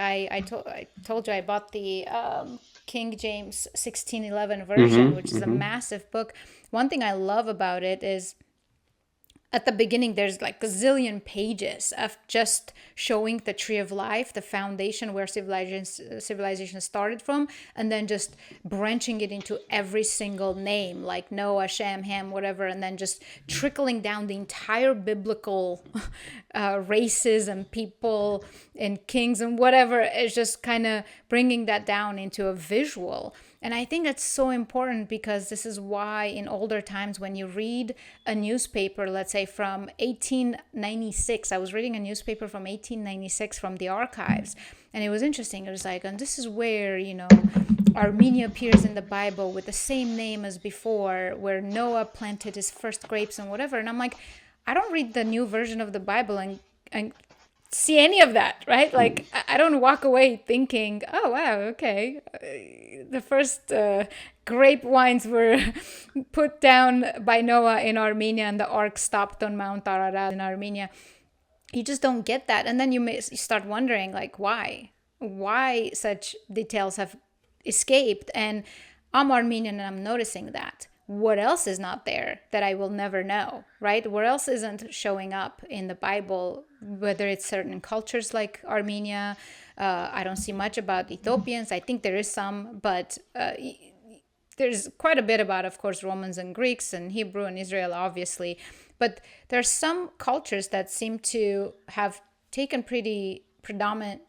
I told you I bought the King James 1611 version, Mm-hmm. which is a Mm-hmm. massive book. One thing I love about it is at the beginning there's like a zillion pages of just showing the tree of life, the foundation where civilization started from, and then just branching it into every single name like Noah, Shem, Ham, whatever, and then just trickling down the entire biblical races and people and kings and whatever. It's just kind of bringing that down into a visual. And I think that's so important because this is why in older times, when you read a newspaper, let's say from 1896, I was reading a newspaper from 1896 from the archives, and it was interesting. It was like, and this is where, Armenia appears in the Bible with the same name as before, where Noah planted his first grapes and whatever. And I'm like, I don't read the new version of the Bible and see any of that, right? Like, I don't walk away thinking, oh, wow, okay. The first grape wines were put down by Noah in Armenia, and the ark stopped on Mount Ararat in Armenia. You just don't get that. And then you start wondering, like, why? Why such details have escaped? And I'm Armenian and I'm noticing that. What else is not there that I will never know, right? What else isn't showing up in the Bible, whether it's certain cultures like Armenia? I don't see much about Ethiopians. I think there is some, but there's quite a bit about, of course, Romans and Greeks and Hebrew and Israel, obviously. But there are some cultures that seem to have taken pretty predominant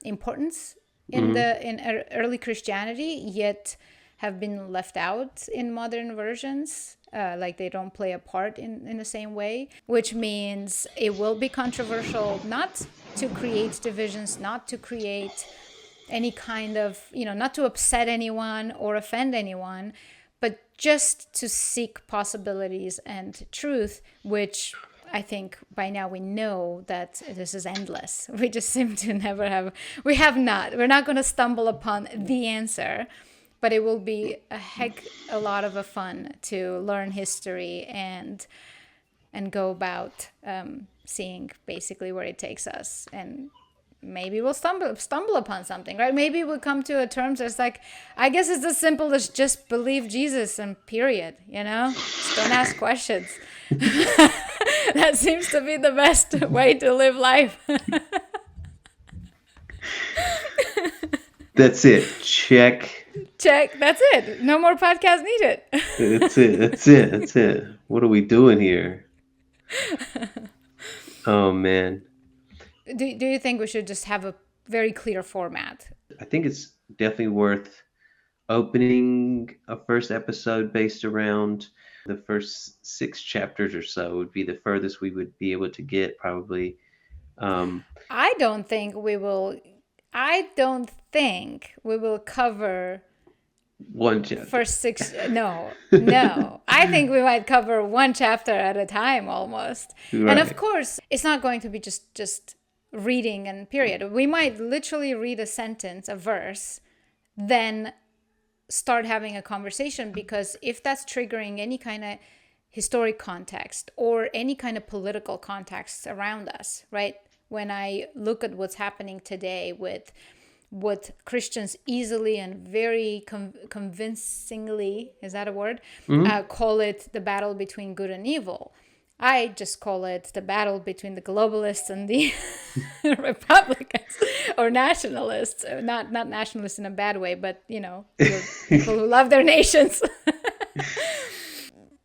importance in Mm-hmm. early Christianity, yet have been left out in modern versions. Like they don't play a part in the same way, which means it will be controversial, not to create divisions, not to create any kind of, not to upset anyone or offend anyone, but just to seek possibilities and truth, which I think by now we know that this is endless. We just seem to never have, we're not going to stumble upon the answer, but it will be a heck a lot of a fun to learn history and go about seeing basically where it takes us. And maybe we'll stumble upon something, right? Maybe we'll come to a terms that's like, I guess it's as simple as just believe Jesus and period, just don't ask questions. That seems to be the best way to live life. That's it. Check. Check. That's it. No more podcast needed. That's it. That's it. That's it. What are we doing here? Oh man. Do you think we should just have a very clear format? I think it's definitely worth opening a first episode based around the first 6 chapters or so would be the furthest we would be able to get probably. Um, I don't think we will. I don't think we will cover one chapter. first six. No, no. I think we might cover one chapter at a time almost. And of Right. course, it's not going to be just reading and period. We might literally read a sentence, a verse, then start having a conversation, because if that's triggering any kind of historic context or any kind of political context around us, right? When I look at what's happening today with what Christians easily and very convincingly, is that a word? Hmm. Call it the battle between good and evil. I just call it the battle between the globalists and the Republicans or nationalists. Not nationalists in a bad way, but your people who love their nations.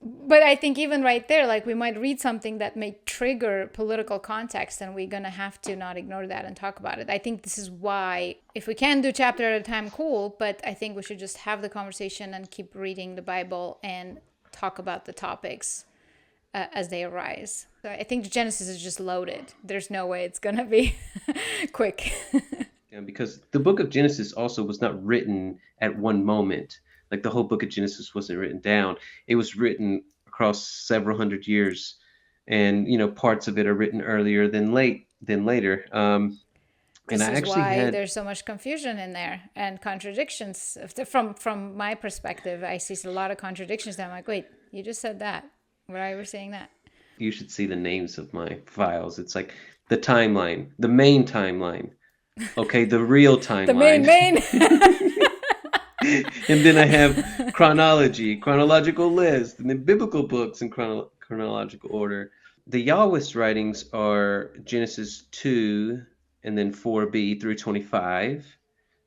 But I think even right there, like we might read something that may trigger political context, and we're going to have to not ignore that and talk about it. I think this is why, if we can do chapter at a time, cool, but I think we should just have the conversation and keep reading the Bible and talk about the topics as they arise. So I think Genesis is just loaded. There's no way it's going to be quick. Yeah, because the book of Genesis also was not written at one moment. Like the whole book of Genesis wasn't written down. It was written across several hundred years, and parts of it are written earlier than later. And This I is actually why had there's so much confusion in there and contradictions. From my perspective, I see a lot of contradictions. And I'm like, wait, you just said that. Why were you saying that? you should see the names of my files. It's like the timeline, the main timeline. Okay, the real The timeline. main. And then I have chronology, chronological list, and then biblical books in chronological order. The Yahwist writings are Genesis 2 and then 4b through 25.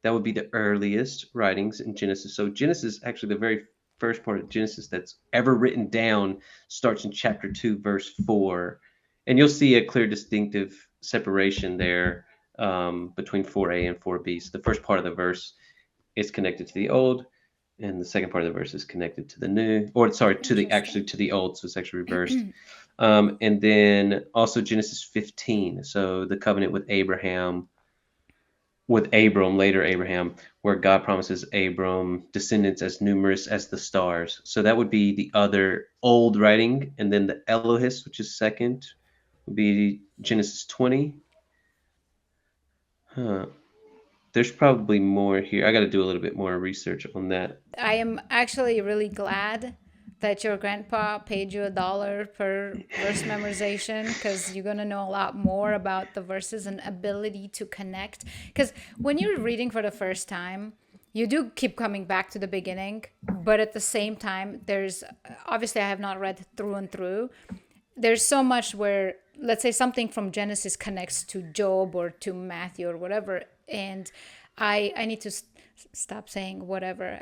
That would be the earliest writings in Genesis. So Genesis, actually the very first part of Genesis that's ever written down, starts in chapter 2, verse 4. And you'll see a clear distinctive separation there between 4a and 4b. So the first part of the verse is connected to the old, and the second part of the verse is connected to the new, or sorry, to the actually Interesting. to the old, so it's actually reversed. And then also Genesis 15, so the covenant with Abraham, with Abram, later Abraham, where God promises Abram descendants as numerous as the stars. So that would be the other old writing, and then the Elohist, which is second, would be Genesis 20. Huh. There's probably more here. I got to do a little bit more research on that. I am actually really glad that your grandpa paid you $1 per verse memorization, because you're going to know a lot more about the verses and ability to connect. Because when you're reading for the first time, you do keep coming back to the beginning, but at the same time, there's obviously I have not read through and through. There's so much where, let's say, something from Genesis connects to Job or to Matthew or whatever, and I need to stop saying whatever.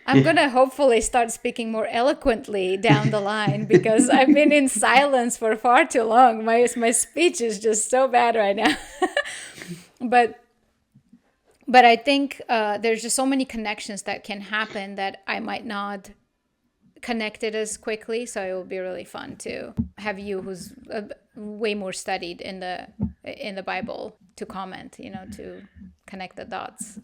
I'm gonna hopefully start speaking more eloquently down the line, because I've been in silence for far too long. My speech is just so bad right now. but but I think there's just so many connections that can happen that I might not connect it as quickly. So it will be really fun to have you, who's way more studied in the Bible, to comment. To connect the dots.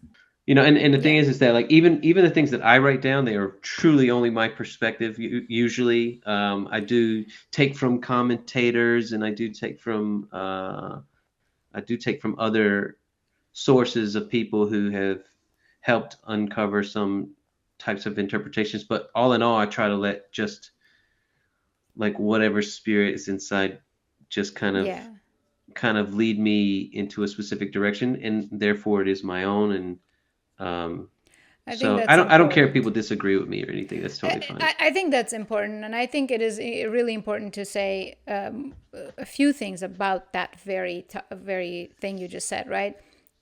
And the thing Yeah. is that like even the things that I write down, they are truly only my perspective. Usually, I do take from commentators, and I do take from other sources of people who have helped uncover some types of interpretations. But all in all, I try to let just like whatever spirit is inside just Yeah. kind of lead me into a specific direction, and therefore it is my own. And um, I think so that's I don't care if people important. disagree with me or anything. That's totally fine. I think that's important, and I think it is really important to say a few things about that very thing you just said, right?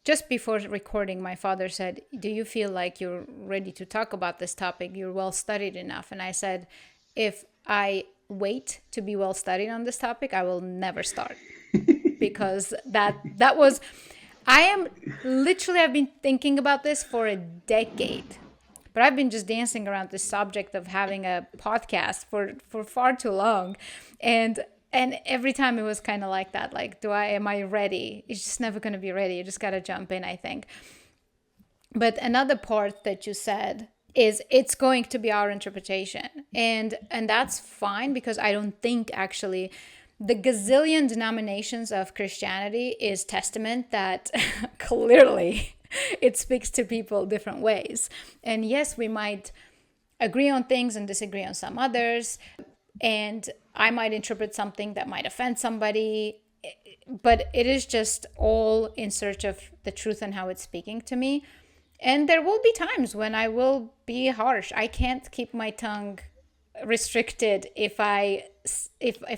Just before recording, my father said, "Do you feel like you're ready to talk about this topic? You're well studied enough?" And I said, "If I wait to be well studied on this topic, I will never start." Because that was, I am literally, I've been thinking about this for a decade, but I've been just dancing around this subject of having a podcast for far too long. And every time it was kind of like that, like, am I ready? It's just never going to be ready. You just got to jump in, I think. But another part that you said is it's going to be our interpretation, and that's fine, because I don't think actually the gazillion denominations of Christianity is testament that clearly it speaks to people different ways. And yes, we might agree on things and disagree on some others, and I might interpret something that might offend somebody, but it is just all in search of the truth and how it's speaking to me. And there will be times when I will be harsh. I can't keep my tongue restricted if I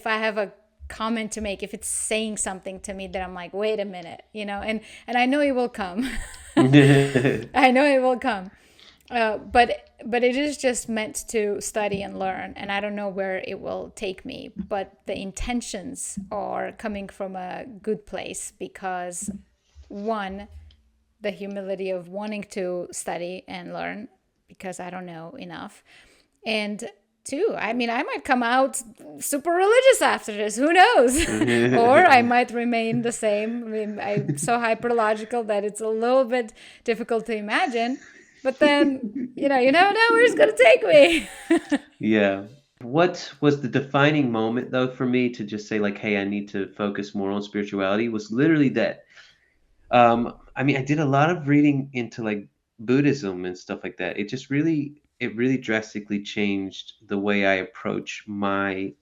have a comment to make, if it's saying something to me that I'm like, wait a minute, and I know it will come. I know it will come. But it is just meant to study and learn, and I don't know where it will take me. But the intentions are coming from a good place, because one, the humility of wanting to study and learn, because I don't know enough, and two, I mean, I might come out super religious after this. Who knows? Or I might remain the same. I mean, I'm so hyper logical that it's a little bit difficult to imagine. But then, you never know where it's going to take me. Yeah. What was the defining moment though for me to just say like, hey, I need to focus more on spirituality was literally that. I mean, I did a lot of reading into like Buddhism and stuff like that. It really drastically changed the way I approach my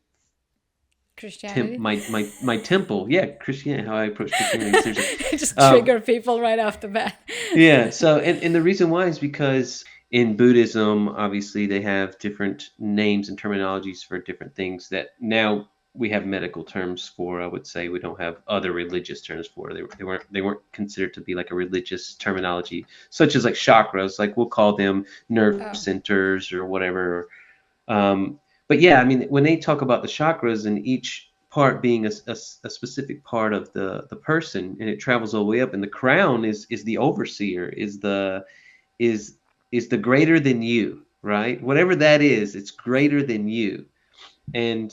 Christianity. my temple. Yeah, Christianity. How I approach Christianity. Seriously. Just Um, trigger people right off the bat. yeah. So, and the reason why is because in Buddhism, obviously, they have different names and terminologies for different things that now we have medical terms for. I would say we don't have other religious terms for. They weren't considered to be like a religious terminology, such as like chakras. Like we'll call them nerve Oh. centers or whatever. Um, but yeah, I mean, when they talk about the chakras and each part being a specific part of the person, and it travels all the way up, and the crown is the overseer, is is the greater than you, right? Whatever that is, it's greater than you. And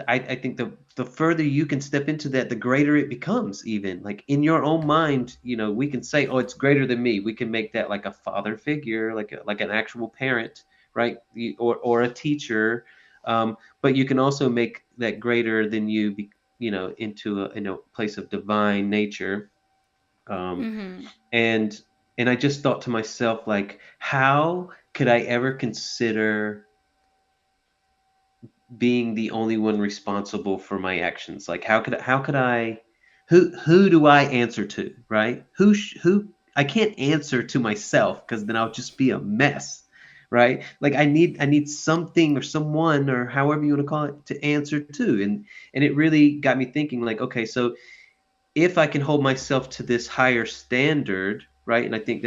I think the further you can step into that, the greater it becomes. Even like in your own mind, we can say, oh, it's greater than me. We can make that like a father figure, like an actual parent, right? Or a teacher. But you can also make that greater than you, into a place of divine nature. um, Mm-hmm. and and I just thought to myself, like, how could I ever consider being the only one responsible for my actions? Like, how could I, who do I answer to, right? Who I can't answer to myself because then I'll just be a mess, right? Like I need something or someone or however you want to call it to answer to. And it really got me thinking, like, okay, so if I can hold myself to this higher standard, right? And I think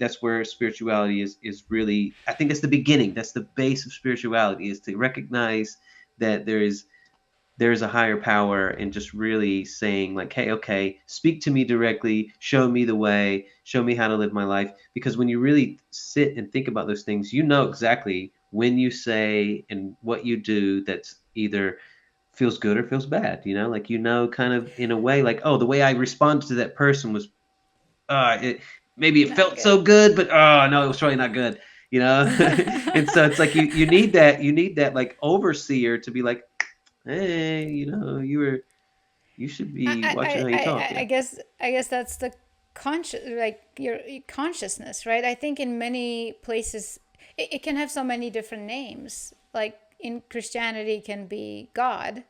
that's where spirituality is really. I think that's the beginning. That's the base of spirituality, is to recognize that there is a higher power, and just really saying, like, hey, okay, speak to me directly, show me the way, show me how to live my life. Because when you really sit and think about those things, you know exactly when you say and what you do that's either feels good or feels bad, like, kind of in a way, like, oh, the way I responded to that person was, it maybe it Not felt good. so good, but oh no, it was probably not good, and so it's like you need that like overseer to be like, hey, you should be watching how you talk. Yeah. I guess that's the conscious, like your consciousness, right? I think in many places it can have so many different names. Like in Christianity, it can be God,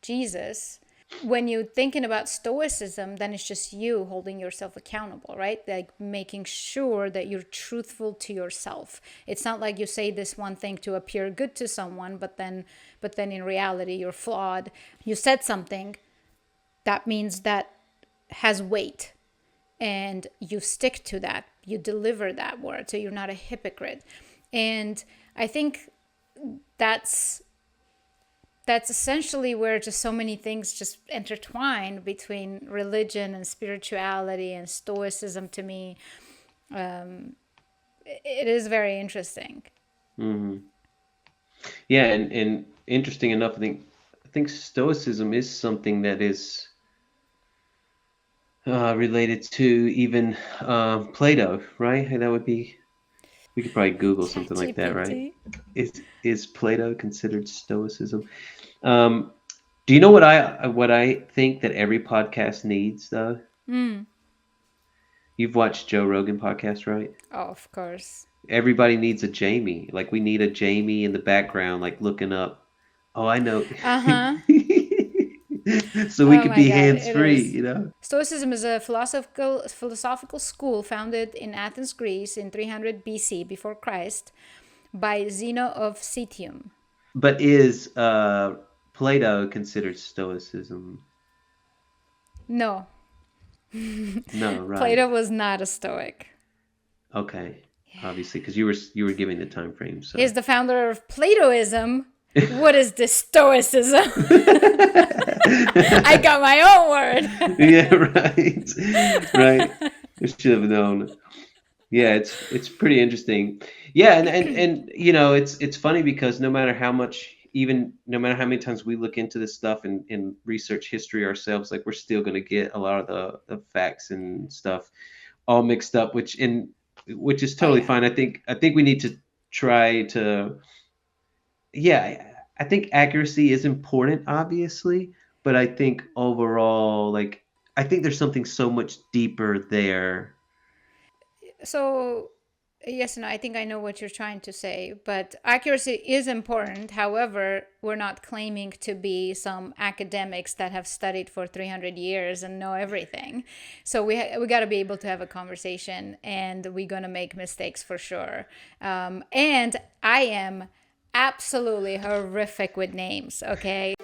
Jesus. When you're thinking about stoicism, then it's just you holding yourself accountable, right? Like making sure that you're truthful to yourself. It's not like you say this one thing to appear good to someone, but then in reality you're flawed. You said something that means that has weight, and you stick to that. You deliver that word, so you're not a hypocrite. And I think that's that's essentially where just so many things just intertwine between religion and spirituality and stoicism. To me, it is very interesting. Hmm. Yeah, and interesting enough, I think stoicism is something that is related to even Plato, right? And that would be, we could probably Google something like that, right? ChatGPT. Is Plato considered stoicism? Um, do you know what I think that every podcast needs, though? You've watched Joe Rogan podcast, right? Oh, of course. Everybody needs a Jamie. Like, we need a Jamie in the background, like looking up. Oh, I know. Uh huh. So we Oh could my be God, hands it free, is. Stoicism is a philosophical school founded in Athens, Greece, in 300 BC before Christ, by Zeno of Citium. But is Plato considered stoicism? No, No, right. Plato was not a Stoic. Okay. Obviously, because you were giving the time frame, so. He's the founder of Platoism. What is this Stoicism? I got my own word. Yeah, right. Right. I should have known. Yeah, it's pretty interesting. Yeah, and it's funny because no matter how many times we look into this stuff and research history ourselves, like, we're still going to get a lot of the facts and stuff all mixed up, which is Oh totally yeah. fine. I think we need to try to, yeah, I think accuracy is important, obviously, but I think overall, like, I think there's something so much deeper there. So Yes, and I think I know what you're trying to say, but accuracy is important. However, we're not claiming to be some academics that have studied for 300 years and know everything. So we got to be able to have a conversation, and we're going to make mistakes for sure. And I am absolutely horrific with names, okay?